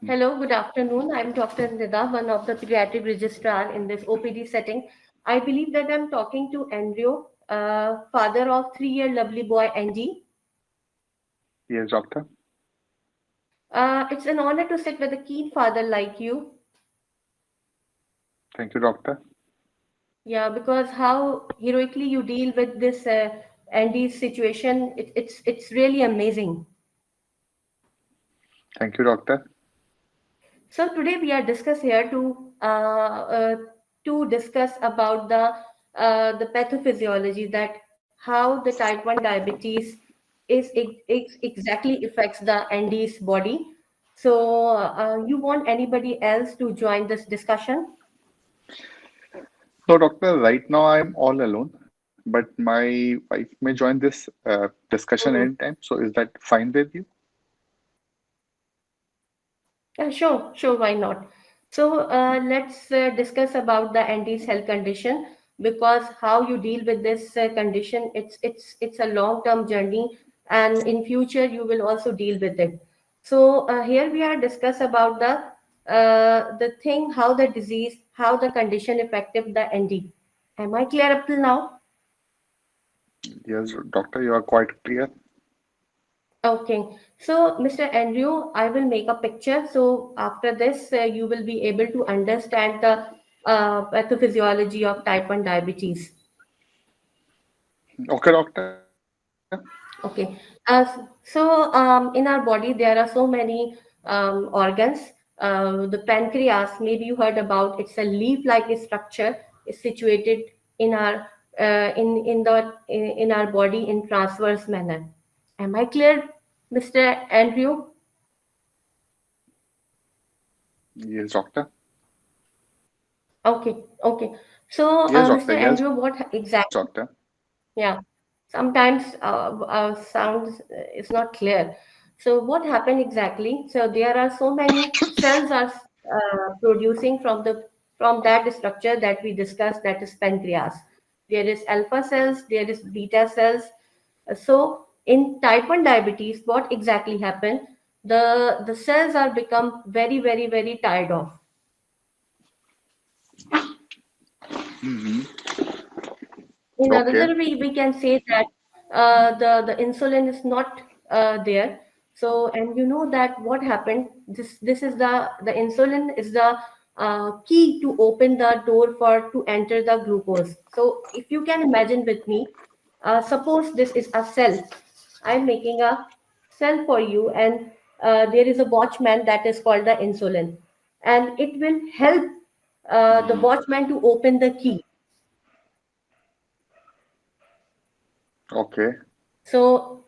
Hello, good afternoon. I'm Dr. Nida, one of the pediatric registrar in this OPD setting. I believe that I'm talking to Andrew, father of 3-year lovely boy Andy. Yes, doctor. It's an honor to sit with a keen father like you. Thank you, doctor. Yeah, because how heroically you deal with this Andy's situation, it's really amazing. Thank you, doctor. So today we are discuss here to discuss about the pathophysiology that how the type 1 diabetes exactly affects the ND's body. So you want anybody else to join this discussion? So, doctor, right now I'm all alone, but my wife may join this discussion Mhm. anytime. So, is that fine with you? Sure, why not? So let's discuss about the Andy's health condition because how you deal with this condition, it's a long-term journey, and in future you will also deal with it. So here we are discuss about the thing, how the disease, how the condition affected the ND. Am I clear up till now? Yes, doctor, you are quite clear. Okay, so Mr. Andrew, I will make a picture. So after this, you will be able to understand the pathophysiology of type 1 diabetes. Okay, doctor. Okay, so in our body, there are so many organs. The pancreas, maybe you heard about, it's a leaf-like structure, is situated in our in our body in transverse manner. Am I clear, Mr. Andrew? Yes, doctor. Okay. So, Yes, Mr. doctor. Yes, Andrew, what exactly? doctor. Yeah, sometimes sound is not clear. So, what happened exactly? So, there are so many cells are producing from that structure that we discussed. That is pancreas. There is alpha cells. There is beta cells. So, in type 1 diabetes, what exactly happened? The cells are become very tired of. Hmm. In Okay. another way, we can say that the insulin is not there. So, and you know that what happened. This is the insulin is the key to open the door for to enter the glucose. So, if you can imagine with me, suppose this is a cell. I'm making a cell for you, and there is a watchman that is called the insulin, and it will help the Hmm. watchman to open the key. Okay. So,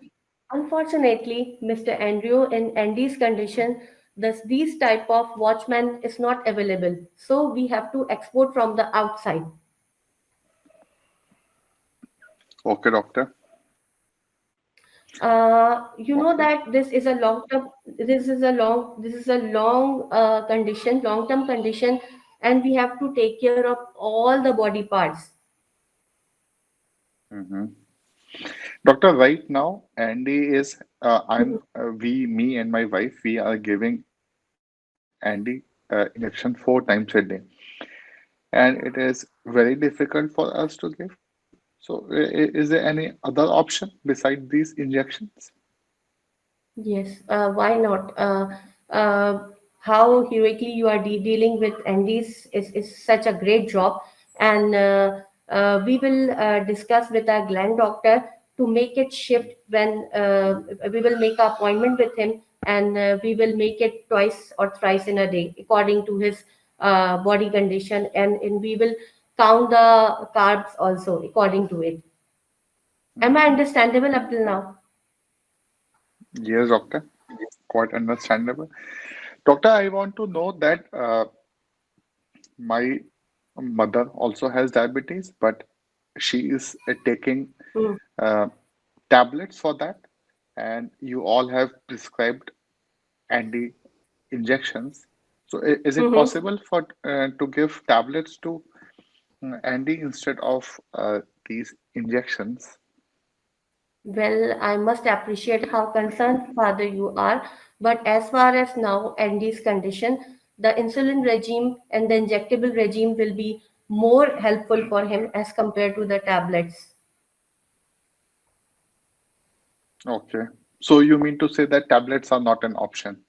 unfortunately, Mr. Andrew, in Andy's condition, these type of watchman is not available. So we have to export from the outside. Okay, doctor. You know Okay. that this is a long term. This is a long condition, long term condition, and we have to take care of all the body parts. Hmm. Doctor, right now, Andy is, me and my wife, we are giving Andy injection 4 times a day. And it is very difficult for us to give. So, is there any other option beside these injections? Yes, why not? How heroically you are dealing with Andy's is such a great job, and we will discuss with our gland doctor to make it shift when we will make an appointment with him, and we will make it twice or thrice in a day according to his body condition, and we will count the carbs also according to it. Am I Mhm. understandable up till now? Yes, doctor. Quite understandable. Doctor, I want to know that my mother also has diabetes, but she is taking Hmm. uh, tablets for that, and you all have prescribed anti injections. So, is it Mm-hmm. possible for to give tablets to Andy instead of these injections? Well, I must appreciate how concerned father you are, but as far as now Andy's condition, the insulin regime and the injectable regime will be more helpful for him as compared to the tablets. Okay. So you mean to say that tablets are not an option?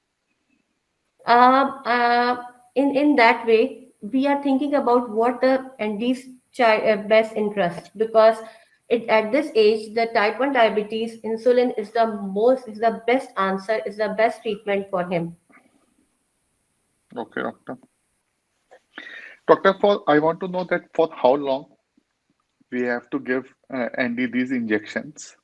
Uh, uh, in that way, we are thinking about what the Andy's best interest, because at this age, the type 1 diabetes insulin is the best answer, is the best treatment for him. Okay, doctor. Doctor, for I want to know that for how long we have to give Andy these injections.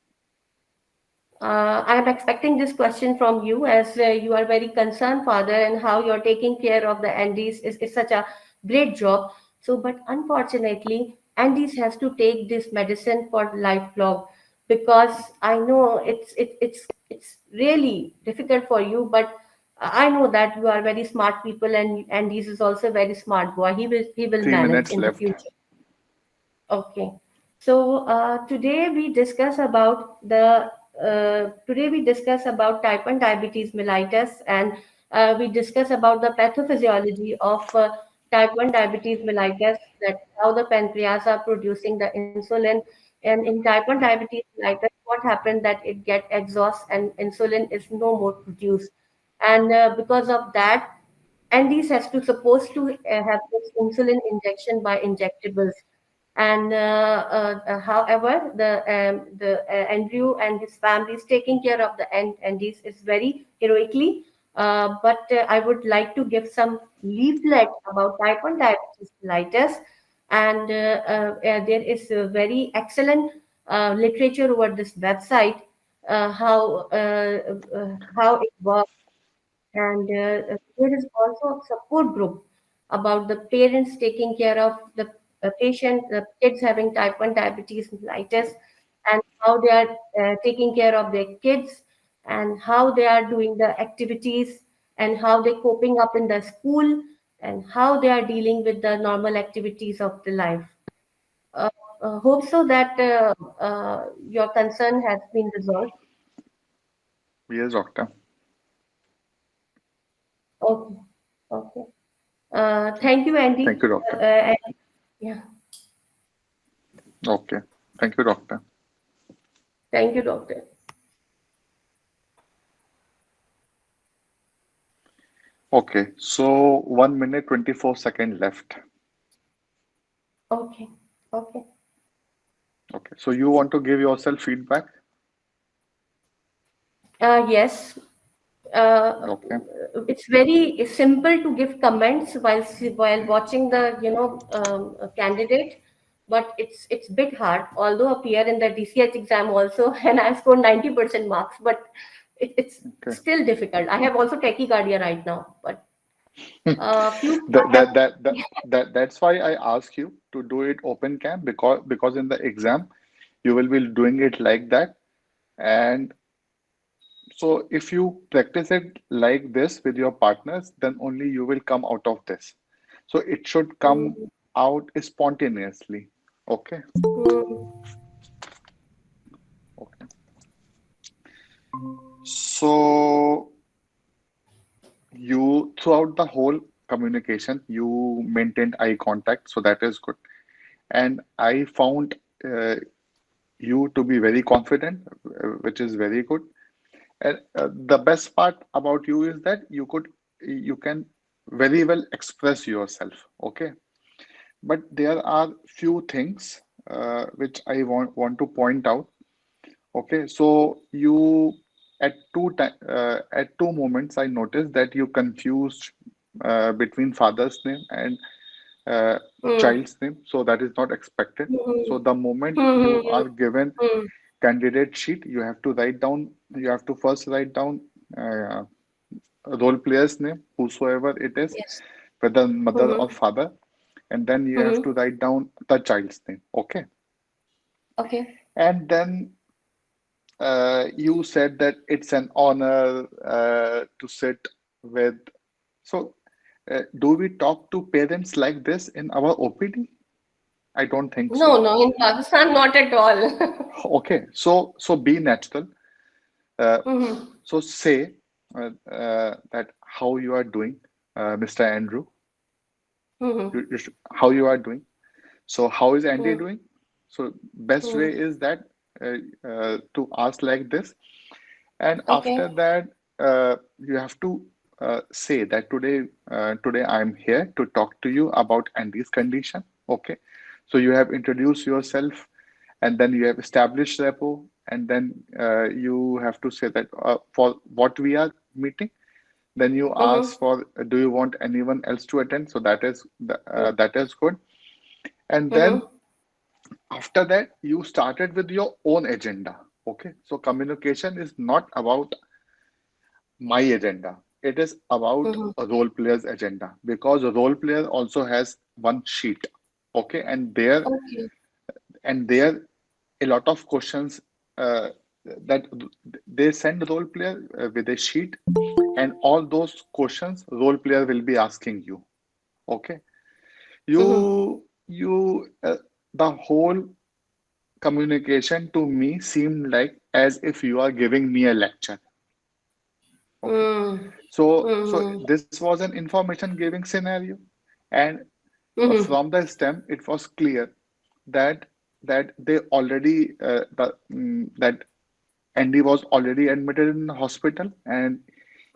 I am expecting this question from you, as you are very concerned, father, and how you're taking care of the Andes is such a great job. So, but unfortunately, Andes has to take this medicine for lifelong, because I know it's really difficult for you, but I know that you are very smart people, and Andes is also a very smart boy. He will Three manage minutes in the left. future. Okay. So today we discuss about type 1 diabetes mellitus, and we discuss about the pathophysiology of type 1 diabetes mellitus, that how the pancreas are producing the insulin, and in type 1 diabetes mellitus what happened that it get exhaust and insulin is no more produced, and because of that, and these has to supposed to have this insulin injection by injectables, and however the Andrew and his family is taking care of the Andes is very heroically, but I would like to give some leaflet about type 1 diabetes mellitus, and there is a very excellent literature over this website, how it works, and there is also a support group about the parents taking care of the the kids having type 1 diabetes mellitus, and how they are taking care of their kids, and how they are doing the activities, and how they're coping up in the school, and how they are dealing with the normal activities of the life. Uh, hope so that your concern has been resolved. Yes, doctor. Okay. Okay. Thank you, Thank Andy. you, doctor. Yeah, Okay. Thank you, doctor. thank you, doctor. Okay. So 1 minute 24 second left. Okay, okay. Okay. So you want to give yourself feedback? Yes, uh, Okay. it's very simple to give comments while watching the candidate, but it's bit hard. Although appear in the DCH exam also, and I scored 90% marks, but it's Okay. still difficult. I have also tachycardia right now, but few That, I have. that that that that's why I ask you to do it open cam, because in the exam you will be doing it like that. And so if you practice it like this with your partners, then only you will come out of this. So it should come Mm, out spontaneously. Okay. mm, Okay. So you, throughout the whole communication, you maintained eye contact, so that is good. And I found you to be very confident, which is very good. And the best part about you is that you can very well express yourself. Okay. But there are few things which I want to point out. Okay, so you at two moments I noticed that you confused between father's name and uh, mm, child's name, so that is not expected. mm, So the moment you mm, are given mm. candidate sheet, you have to write down. You have to first write down uh, role player's name, whosoever it is, Yes. whether mother or Mm-hmm. father, and then you have to Mm-hmm. write down the child's name. Okay, Okay. and then you said that it's an honor to sit with. So, do we talk to parents like this in our OPD? I don't think No, so. no, in Pakistan, not at all. Okay, so be natural. Uh, Mm-hmm. so say that how you are doing, Mr. Andrew. Mm-hmm. How you are doing. So how is Andy Mm-hmm. doing? So best way is that to ask like this, and Okay. after that you have to say that today I'm here to talk to you about Andy's condition. Okay, so you have introduced yourself, and then you have established rapport, and then you have to say that for what we are meeting. Then you ask Mm-hmm. for, do you want anyone else to attend? So that is good. And then Mm-hmm. after that, you started with your own agenda. Okay, so communication is not about my agenda. It is about Mm-hmm. a role player's agenda, because a role player also has one sheet. Okay, Okay. and there a lot of questions that they send role player with a sheet, and all those questions role player will be asking you. Okay, Mm-hmm. you the whole communication to me seemed like as if you are giving me a lecture. Okay, Mm. so Mm-hmm. this was an information giving scenario, and Mm-hmm. from the stem it was clear that they already that Andy was already admitted in the hospital, and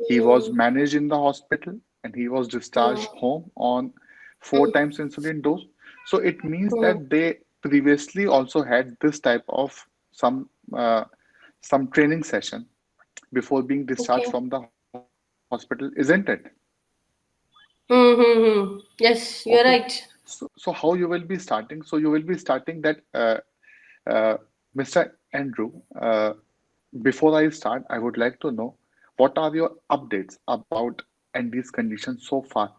he was Mm. managed in the hospital, and he was discharged Mm. home on 4 times insulin dose. So it means Mm. that they previously also had this type of some uh, some training session before being discharged Okay. from the hospital, isn't it? Mm-hmm. Yes, Okay. you're right. So how you will be starting? So you will be starting that Mr. Andrew. Before I start, I would like to know what are your updates about Andy's condition so far,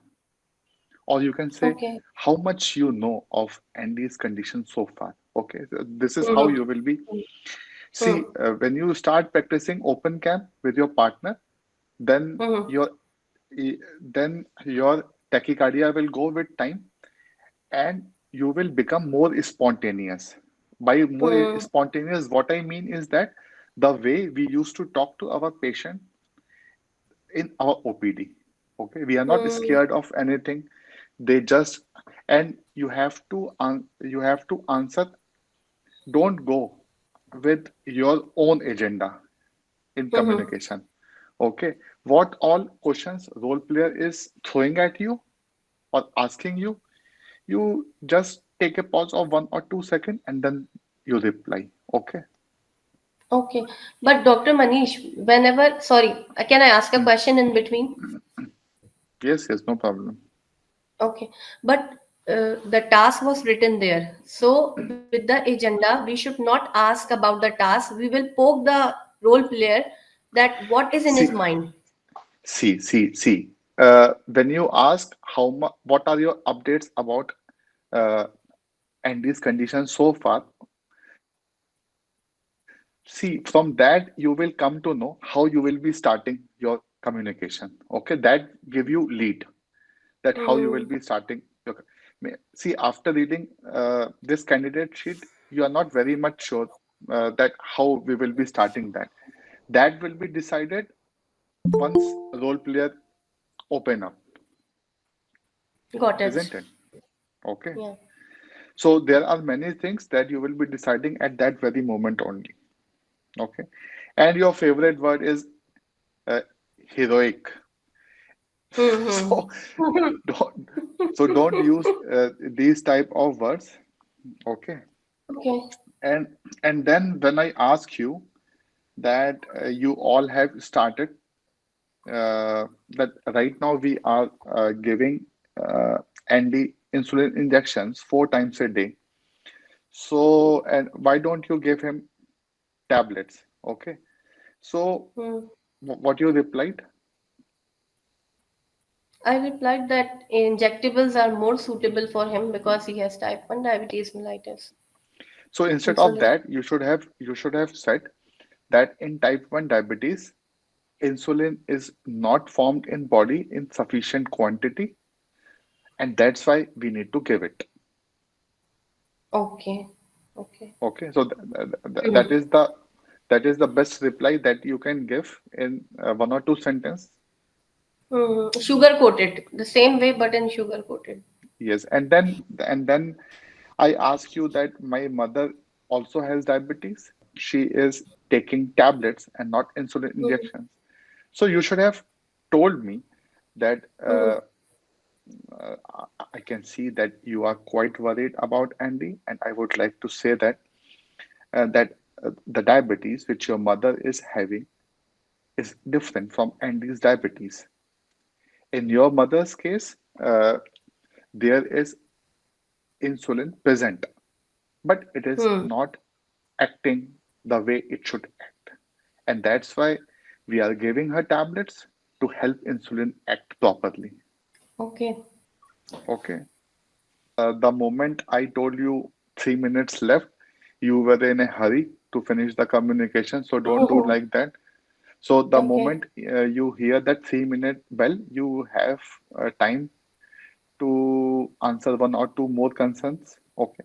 or you can say Okay. how much you know of Andy's condition so far. Okay, so this is how Mm-hmm. you will be. Mm-hmm. See, when you start practicing open cam with your partner, then Mm-hmm. your tachycardia will go with time, and you will become more spontaneous. By more Mm. spontaneous, what I mean is that the way we used to talk to our patient in our OPD. Okay, we are not Mm. scared of anything. They just, and you have to answer. Don't go with your own agenda in Mm-hmm. communication. Okay, what all questions role player is throwing at you or asking you, you just take a pause of 1 or 2 seconds and then you reply. Okay. Okay. But Dr. Manish, whenever, sorry, can I ask a Hmm. question in between? Yes, yes, no problem. Okay. But the task was written there. So with the agenda, we should not ask about the task. We will poke the role player that what is in his See, mind. see. When you ask what are your updates about uh, Andy's condition so far, see, from that you will come to know how you will be starting your communication. Okay, that give you lead that how you will be Mm. starting your. See, after reading this candidate sheet, you are not very much sure that how we will be starting that. That will be decided once role player open up, Got it. isn't it? Okay. Yeah. So there are many things that you will be deciding at that very moment only. Okay. And your favorite word is uh, heroic. Mm-hmm. So don't don't use these type of words. Okay. Okay. And then when I ask you that you all have started that right now we are giving Andy insulin injections 4 times a day. So, and why don't you give him tablets? Okay. So, Mm. what you replied? I replied that injectables are more suitable for him because he has type 1 diabetes mellitus. So instead of Insulin. that, you should have said that in type 1 diabetes, insulin is not formed in body in sufficient quantity, and that's why we need to give it. Okay. Okay. Okay, so that Mhm. is the best reply that you can give in one or two sentence. Sugar coated, the same way, but in sugar coated. Yes, and then I ask you that my mother also has diabetes. She is taking tablets and not insulin Mm-hmm. injections. So you should have told me that Mm-hmm. I can see that you are quite worried about Andy, and I would like to say that the diabetes which your mother is having is different from Andy's diabetes. In your mother's case, there is insulin present, but it is Hmm. not acting the way it should act. And that's why we are giving her tablets to help insulin act properly. Okay. Okay. The moment I told you 3 minutes left, you were in a hurry to finish the communication. So don't do Oh, like that. So the okay. moment you hear that 3 minute bell, you have time to answer one or two more concerns. Okay.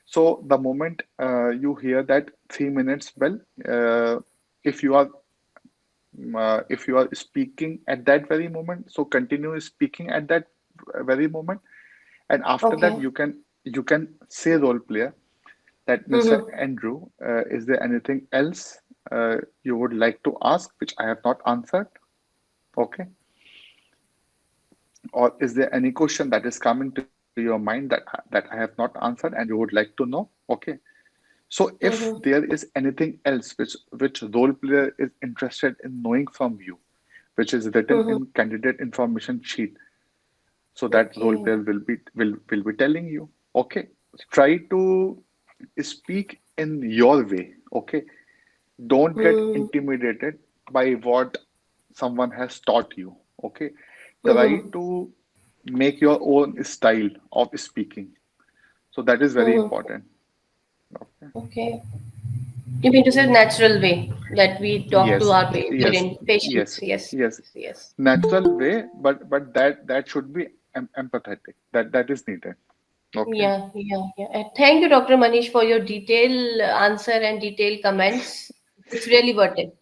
So the moment you hear that 3 minutes bell, uh, if you are if you are speaking at that very moment, so continue speaking at that very moment, and after that Okay. you can say role player that Mr. Mm-hmm. Andrew, is there anything else you would like to ask which I have not answered? Okay, or is there any question that is coming to your mind that I have not answered and you would like to know? Okay. So if Mm-hmm. there is anything else which role player is interested in knowing from you, which is written Mm-hmm. in candidate information sheet, so that role Okay. player will be telling you. Okay, try to speak in your way. Okay, don't get Mm-hmm. intimidated by what someone has taught you. Okay, try Mm-hmm. to make your own style of speaking. So that is very Mm-hmm. important. Okay. Okay. You mean to say natural way that we talk to Yes, our yes, parents, yes, patients. Yes. yes. Yes. Natural way, but that should be empathetic. That is needed. Okay. Yeah, yeah, yeah. Thank you, Dr. Manish, for your detailed answer and detailed comments. It's really worth it.